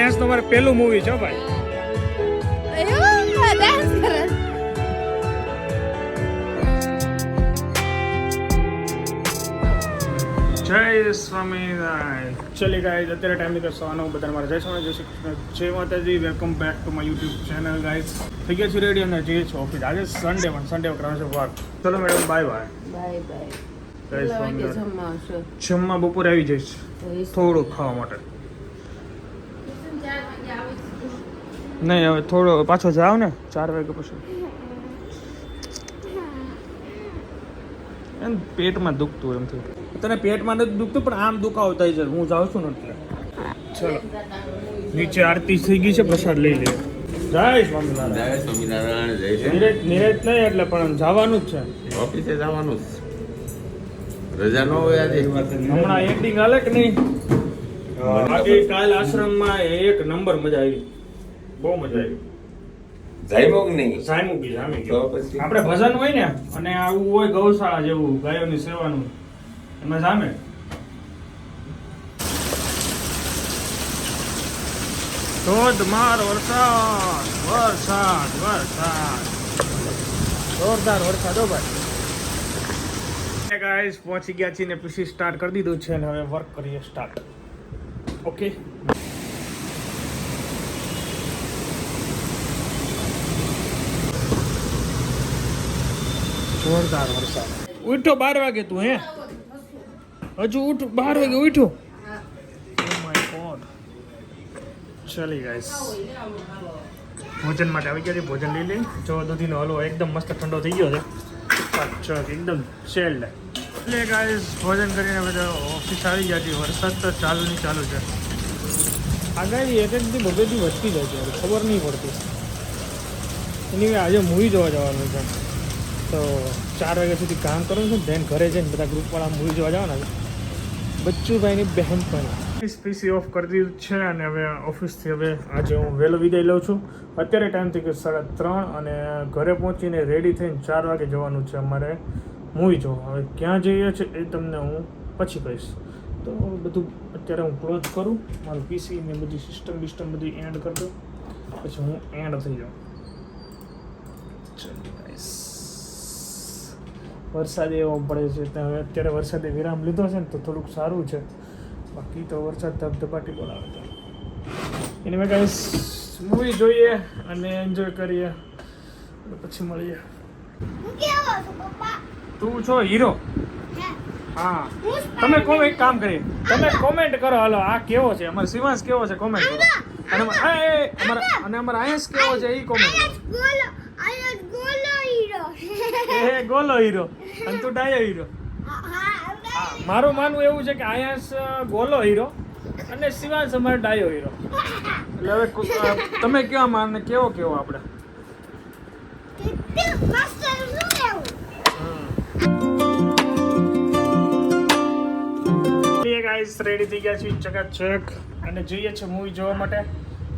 આયાસ તો મારે પહેલું મૂવી છે ભાઈ. જય સ્વામિનારાયણ. ચલી ગાઈઝ, અત્યારે ટાઈમ નીકળે સવાનો. બધાને મારા જય સ્વામી, જય શ્રી કૃષ્ણ, જય માતાજી. Welcome back to my YouTube channel guys. થઈ ગયા છે રેડી અને જઈએ છો ઓફિસ. આજે સન્ડે પણ સન્ડે કરવાનો છે વર્ક. ચલો madam, bye bye. Bye bye. જય સ્વામિનારાયણ. જમવા બપોરે આવી જઈશ થોડુંક ખાવા માટે. નહીં, હવે થોડો પાછો જાવ ને 4 વાગે પછી. એમ પેટમાં દુખતું એમ થયું. તને પેટમાં નથી દુખતું પણ આમ દુખાવો થાય છે. હું જાઉં છું ને એટલે. ચલો નીચે આરતી થઈ ગઈ છે, પ્રસાદ લઈ લે. જય સ્વામિનારાયણ. જય સ્વામિનારાયણ. જય શ્રી નિરેત નહીં એટલે પણ જવાનું જ છે. ઓફિસે જવાનું રજા ન હોય આજે. હમણાં એન્ડિંગ હાલે કે નહીં? બાકી કાલ આશ્રમમાં એક નંબર મજા આવી, બહુ મજા આવી. જામ્યો કે નહીં? જામી ગઈ. તો પછી આપણે ભજન હોય ને અને આવું હોય ગૌશાળા જેવું ગાયોની સેવાનું, એમાં જામે. ધોધમાર વરસાદ વરસાદ વરસાદ જોરદાર વરસાદ હો ભાઈ. ગાઈસ પહોંચી ગયા છીએ ને પછી સ્ટાર્ટ કરી દીધું છે અને હવે વર્ક કરીએ સ્ટાર્ટ. ઓકે, જોરદાર વરસાદ. ઉઠો 12 વાગે તું હે હજુ ઉઠ 12 વાગે ઉઠો. Oh my God. ચલી ગાઈસ, ભોજન માટે આવી ગયા છે. ભોજન લઈ લઈ. જો દૂધીનો હલવો એકદમ મસ્ત ઠંડો થઈ ગયો છે. પાછળ એકદમ શેલ્ડ. એટલે ગાઈસ ભોજન કરીને બધા ઓફિસ આવી ગયા છે. વરસાદ તો ચાલુ છે. આગાહી એક દી બગેથી વધતી જાય છે, ખબર નહીં પડતી. એની આજે મૂવી જોવા જવાનું છે તો 4 વાગ્યા સુધી કામ કરવાનું છે. ધેન ઘરે જઈને બધા ગ્રુપવાળા મૂવી જોવા જવાના છે. બચ્ચુભાઈની બહેન પણ પીસી ઓફ કરી દીધું છે અને હવે ઓફિસથી હવે આજે હું વહેલો વિદાય લઉં છું. અત્યારે ટાઈમ થઈ ગયો 3:30 અને ઘરે પહોંચીને રેડી થઈને 4 વાગે જવાનું છે અમારે મૂવી જોવા. હવે ક્યાં જઈએ છીએ એ તમને હું પછી કહીશ. તો બધું અત્યારે હું ક્લોઝ કરું, મારું પીસી ને બધી સિસ્ટમ બધી એન્ડ કરી દઉં, પછી હું એન્ડ થઈ જાઉં. વરસાદ એવો પડે છે તો હવે અત્યારે વરસાદે વિરામ લીધો છે ને તો થોડુંક સારું છે. બાકી તો વરસાદ ધબધબાટી બોલાવે છે. એની મેં ગાઈસ મૂવી જોઈએ અને એન્જોય કરીએ, પછી મળીએ. તું છો હીરો? હા, તમે એક કામ કરીએ, તમે કોમેન્ટ કરો. હાલો, આ કેવો છે અમારો શિવાંશ, કેવો છે કોમેન્ટ કરો. અને અમારા આયસ કેવો છે એ કોમેન્ટ કરો. ગોલો હીરો અને તું ડાયો હીરો. મારું માનવું એવું છે કે આયાસ ગોલો હીરો અને શિવાંશ અમારો ડાયો હીરો. એટલે હવે તમે કેવા માને કેવો આપણે. ગાઈસ રેડી થઈ ગયા છીએ ચકાચક અને જઈએ છીએ મૂવી જોવા માટે.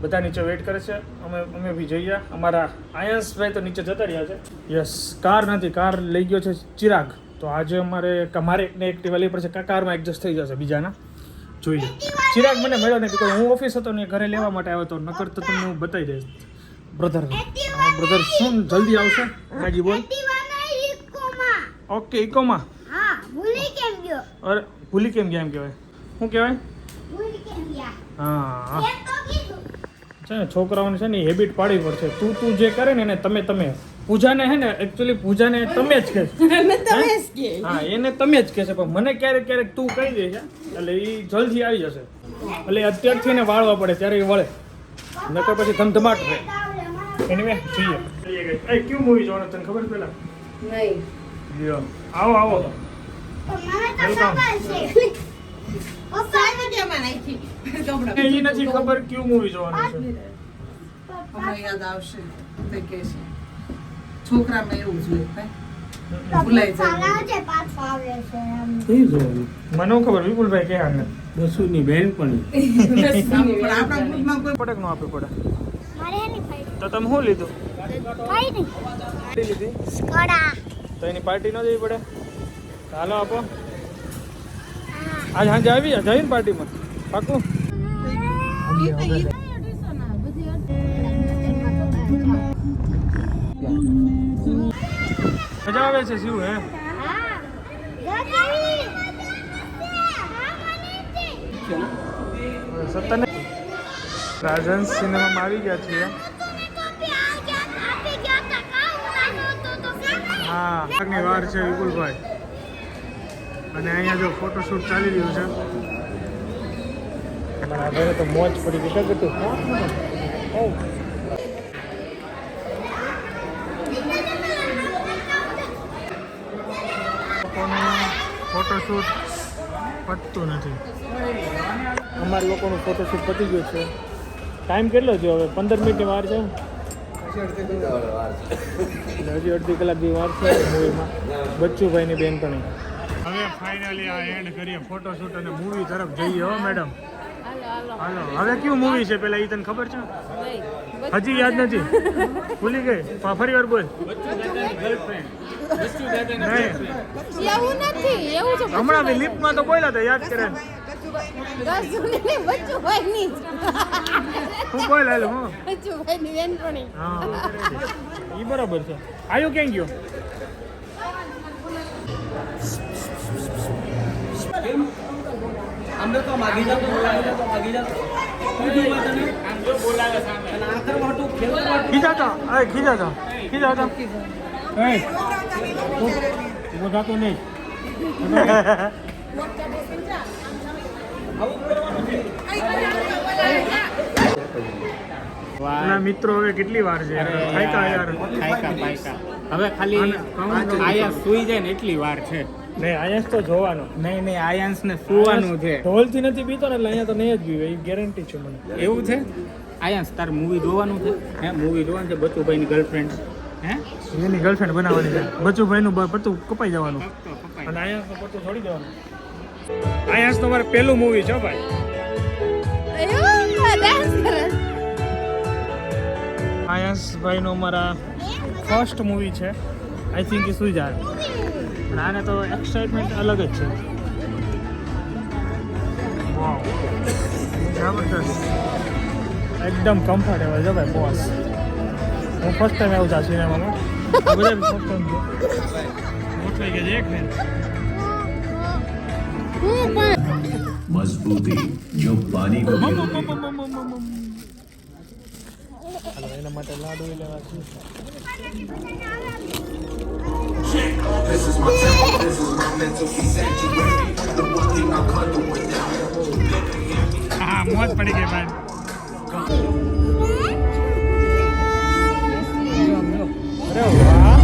બધા નીચે વેઇટ કરે છે. અમે બી જઈએ. અમારા આયંશભાઈ તો નીચે જતા રહ્યા છે. યસ, કાર નથી, કાર લઈ ગયો છે ચિરાગ. તો આજે મારે એકને એક્ટિવા લઈ પડશે. કારમાં એડજસ્ટ થઈ જશે બીજાના. જોઈએ. ચિરાગ મને મળ્યો ને બીકોઝ હું ઓફિસ હતો ને ઘરે લેવા માટે આવ્યો હતો. નકર તો તમને હું બતાવી દઈશ. બ્રધર શું જલ્દી આવશે? કાજી બોલ. ઓકે, ઇકોમાં. અરે ભૂલી કેમ ગયા એમ કહેવાય? શું કહેવાય? હા, છે ને છોકરાઓને છે ને હેબિટ પાડવી પડશે. તું જે કરે ને એને તમે પૂજાને હે ને એકચ્યુઅલી પૂજાને તમે જ કહે. હા, એને તમે જ કહે છે પણ મને ક્યારેક તું કહી દે છે એટલે એ જલ્દી આવી જશે. એટલે અત્યારથી એને વાળવા પડે ત્યારે એ વળે, નકર પછી ધમધમાટ રહે. એની જોઈએ. ક્યું મૂવી જોવાનું તને ખબર પેલા? નહીં. આવો વેલકમ. એ નથી ખબર ક્યું મૂવી જોવાનું છે. હમણાં યાદ આવશે તે કે છે છોકરામાં એવું જોઈએ ભૂલાઈ જાય. મને ખબર વિપુલભાઈ કે આને બસુની બેન પણ આપણા ગ્રુપમાં કોઈ પડે ન આપવી પડે. તો તમે શું લીધું? લીધી તો એની પાર્ટી ન જવી પડે. હાલો આપો. આજ સાંજે આવી જઈને પાર્ટીમાં પાકું. મજા આવે છે શું હે સત્તર રાજન સિનેમામાં આવી ગયા છીએ હા ની વાર છે વિપુલભાઈ અને અહીંયા જો ફોટોશૂટ ચાલી રહ્યું છે મારા ઘરે તો મોજ પડી ગઈ કેટલું ફોટોશૂટ પતતું નથી અમારા લોકોનું ફોટોશૂટ પતી ગયું છે ટાઈમ કેટલો છે હવે 15 મિનિટની વાર છે હજી અડધી કલાકની વાર છે મૂવીમાં બચ્ચુભાઈની બેનપણી હવે ફાઇનલી આ એન્ડ કરીએ ફોટોશૂટ અને મૂવી તરફ જઈએ હો મેડમ હાલો હવે કયું મૂવી છે પેલા એ તને ખબર છે હજી યાદ નથી ભૂલી ગઈ ફરી વાર બોલ હમણાં બી લિફ્ટમાં તો બોલ્યા હતા યાદ કરે હું બોલ હાલો હું હા એ બરાબર છે આયો ક્યાં ગયો અમે તો માગી જાવ તો માગી જાવ આમ જો બોલાવે સામે અને આખર મોટું ખીજાતા એ બોધાતો નહીં મિત્રો હવે કેટલી વાર છે યાર હવે ખાલી આયા સુઈ જાય ને એટલી વાર છે નહીં આયાંશ તો જોવાનો નહીં આયાંશ ને સુવાનું છે ઢોલથી નથી પીતો ને એટલે અહીંયા તો નહીં જ પીવે એ ગેરંટી છે મને એવું છે આયાંશ તાર મૂવી જોવાનું છે હે મૂવી જોવાનું છે બચુભાઈની ગર્લફ્રેન્ડ હે એની ગર્લફ્રેન્ડ બનાવવાની છે બચુભાઈનું પતું કપાઈ જવાનું અને આયાંશનું પતું છોડી દેવાનું આયાંશ તો મારે પહેલું મૂવી છે ભાઈ આયાંશ ભાઈનું અમારા ફર્સ્ટ મૂવી છે આઈ થિંક એ સુઈ જાય અને આને તો એક્સાઇટમેન્ટ અલગ જ છે વાવ જબરદસ્ત એકદમ કમ્ફર્ટેબલ છે ભાઈ બોસ હું ફર્સ્ટ ટાઈમ આવું છું સિનેમામાં બધા ફર્સ્ટ ટાઈમ છે ગોઠવાઈ ગયા છે એક ને मजबूती जो पानी को હાલો એના માટે લાડુ લેવા છે This is my temple, this is my mental sanctuary. The one thing I can't do without. હા મોજ પડી ગઈ ભાઈ અરે વાહ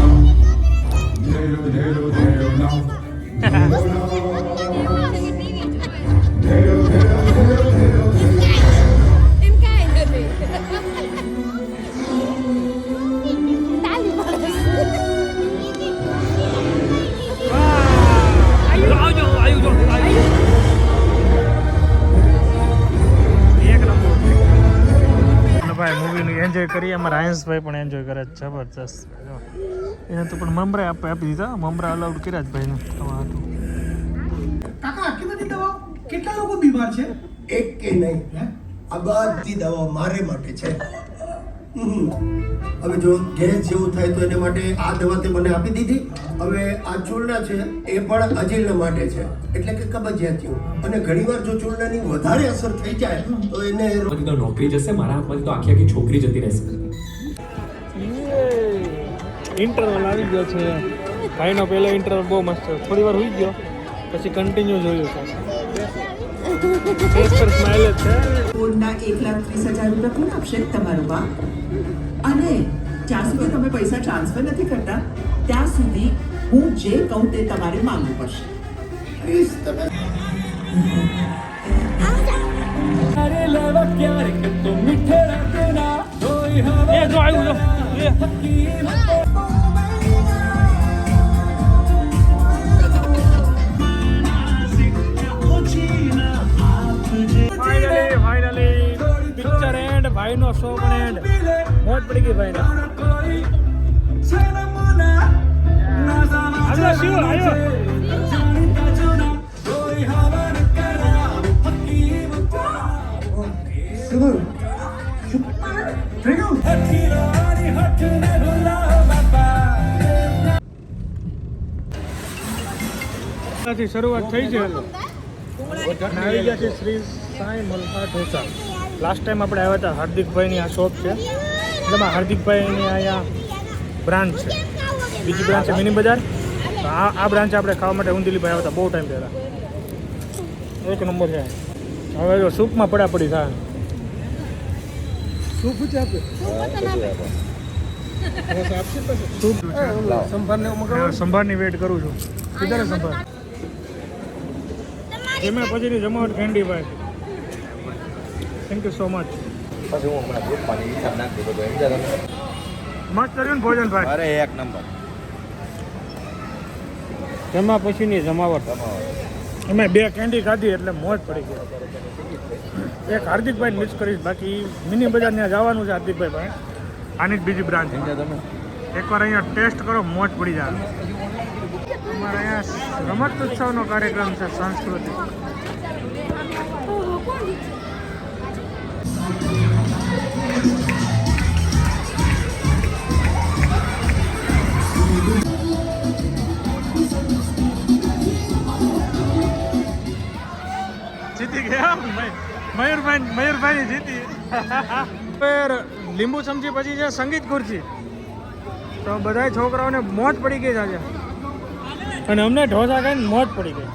એન્જોય કરીએ અમારા આયંશભાઈ પણ એન્જોય કરે છે જબરજસ્ત એને તો પણ મમરા આપી દીધા મમરા અલાઉડ કર્યા જ ભાઈને ખાવા હતું કાકા આટલી બધી દવા કેટલા લોકો બીમાર છે એક કે નહીં આ બધી દવા મારે માટે છે હવે જો ગેસ જેવું થાય તો એને માટે આ દવા તે મને આપી દીધી હવે આ ચૂર્ણા છે એ પણ અજીર્ણ માટે છે એટલે કે કબજિયાત જેવું અને ઘણીવાર જો ચૂર્ણાની વધારે અસર થઈ જાય તો એને બધી તો નોકરી જશે મારા હાથમાંથી તો આખી છોકરી જતી રહેશે ઇન્ટરવલ આવી ગયો છે ભાઈનો પહેલો ઇન્ટરવલ બહુ મસ્ત છે થોડી વાર હોઈ ગયો પછી કન્ટિન્યુ જોયું છે ફેસ પર સ્માઈલ જ છે બોર્ડના 1,30,000 રૂપિયા કોણ આપશે તમારું બાપ અને જ્યાં સુધી તમે પૈસા ટ્રાન્સફર નથી કરતા ત્યાં સુધી હું જે કહું તે તમારે માંગવું પડશે પ્લીઝ તમે એ જો આવ્યું જો ફાઇનલી પિક્ચર એન્ડ ભાઈનો શો પણ એન્ડ મોજ પડી ગઈ ભાઈને આવ્યો શિવ આવ્યો ત્યાંથી શરૂઆત થઈ છે અને આવી ગયા છે શ્રી સાંઈ મલ્પા ઢોસા. લાસ્ટ ટાઈમ આપણે આવ્યા હતા હાર્દિકભાઈની આ શોપ છે, એટલે હાર્દિકભાઈની અહીંયા બ્રાન્ચ છે, બીજી બ્રાન્ચ છે મિની બજાર. તો આ બ્રાન્ચ આપણે ખાવા માટે ઊંધીલીભાઈ આવ્યા હતા બહુ ટાઈમ પહેલાં. એક નંબર છે. હવે જો સૂપમાં પડી થાય. સૂપ છે આપે સૂપ સંભારની વેટ કરું છું. કિધર સંભાર જમ્યા પછીની જમાવટ કેન્ડીભાઈ. Thank you so much. મસ્ત કર્યું ને ભોજન ભાઈ. અરે એક નંબર. જમ્યા પછીની જમાવટ. અમે 2 કેન્ડી ખાધી એટલે મોજ પડી ગઈ. એક હાર્દિકભાઈ મિસ કરીશ, બાકી મિની બજાર ત્યાં જવાનું છે હાર્દિકભાઈ ભાઈ. આની જ બીજી બ્રાન્ચ. એકવાર અહીંયા ટેસ્ટ કરો, મોજ પડી જાય. અમારે અહીંયા રમત ઉત્સવનો કાર્યક્રમ છે સાંસ્કૃતિક. જીતી ગયા મયુરભાઈ જીતી. લીંબુ ચમચી પછી છે સંગીત ખુરશી. તો બધા છોકરાઓને મોજ પડી ગઈ આજે, અને અમને ઢોસા ખાઈને મોજ પડી ગઈ.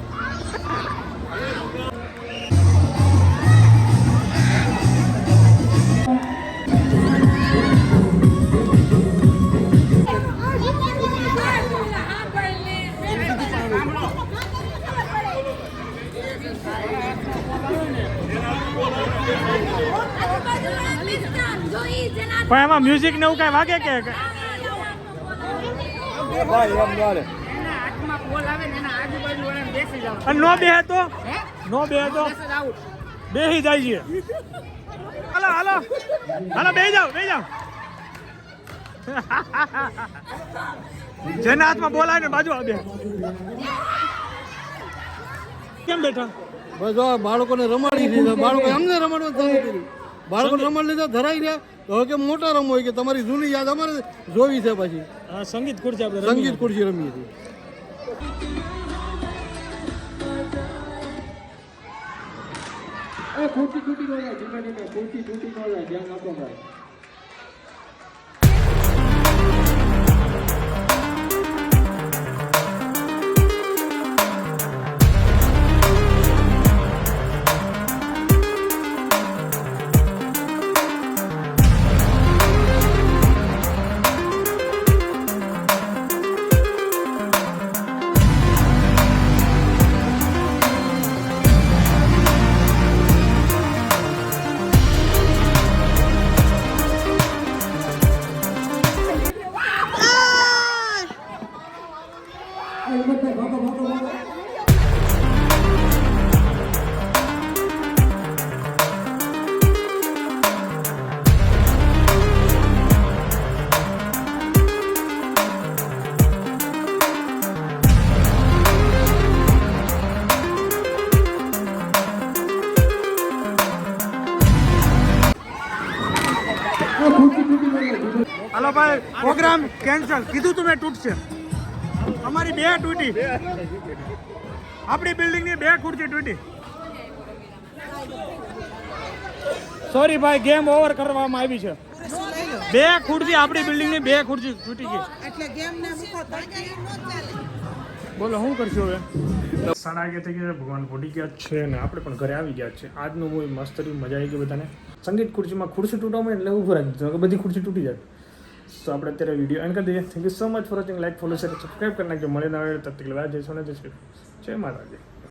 પણ એમાં મ્યુઝિક ને એવું કઈ વાગે કે નો બે તો બેસી જાય છે. હાલો હાલો હાલો બે જાઓ જેના હાથમાં બોલાય ને બાજુ બે. કેમ બેઠા? બસ બાળકોને રમાડી દીધા, બાળકો અમને રમાડવાનું ચાલુ કર્યું. બાળકોને રમાડી લીધા, ધરાઈ ગયા. હવે કે મોટા રમો હોય કે તમારી જૂની યાદ અમારે જોવી છે. પછી સંગીત ખુરશી આપણે સંગીત ખુરશી રમીએ છીએ. હાલો ભાઈ, પ્રોગ્રામ કેન્સલ. કીધું તું મેં તૂટશે. અમારી 2 તૂટી. આપણી બિલ્ડિંગની 2 ખુરશી તૂટી. સોરી ભાઈ, ગેમ ઓવર કરવામાં આવી છે. 2 ખુરશી આપણી બિલ્ડિંગની 2 ખુરશી તૂટી ગઈ. બોલો શું કરશું હવે? 11:30 થઈ ગયા. ભગવાન પહોંચી ગયા છે અને આપણે પણ ઘરે આવી ગયા છે. આજનું મૂવી મસ્ત રહ્યું, મજા આવી ગઈ બધાને. સંગીત ખુરશીમાં ખુરશી તૂટવામાં એટલે ઊભું રાખી દીધું કે બધી ખુરશી તૂટી જાય. તો આપણે અત્યારે વિડીયો એન્ડ કરી દઈએ. Thank you so much for watching. Like, follow, share, subscribe કરી નાખજો. મળીને આવે તબ તક જય સોના જય શ્રી જય માતાજી.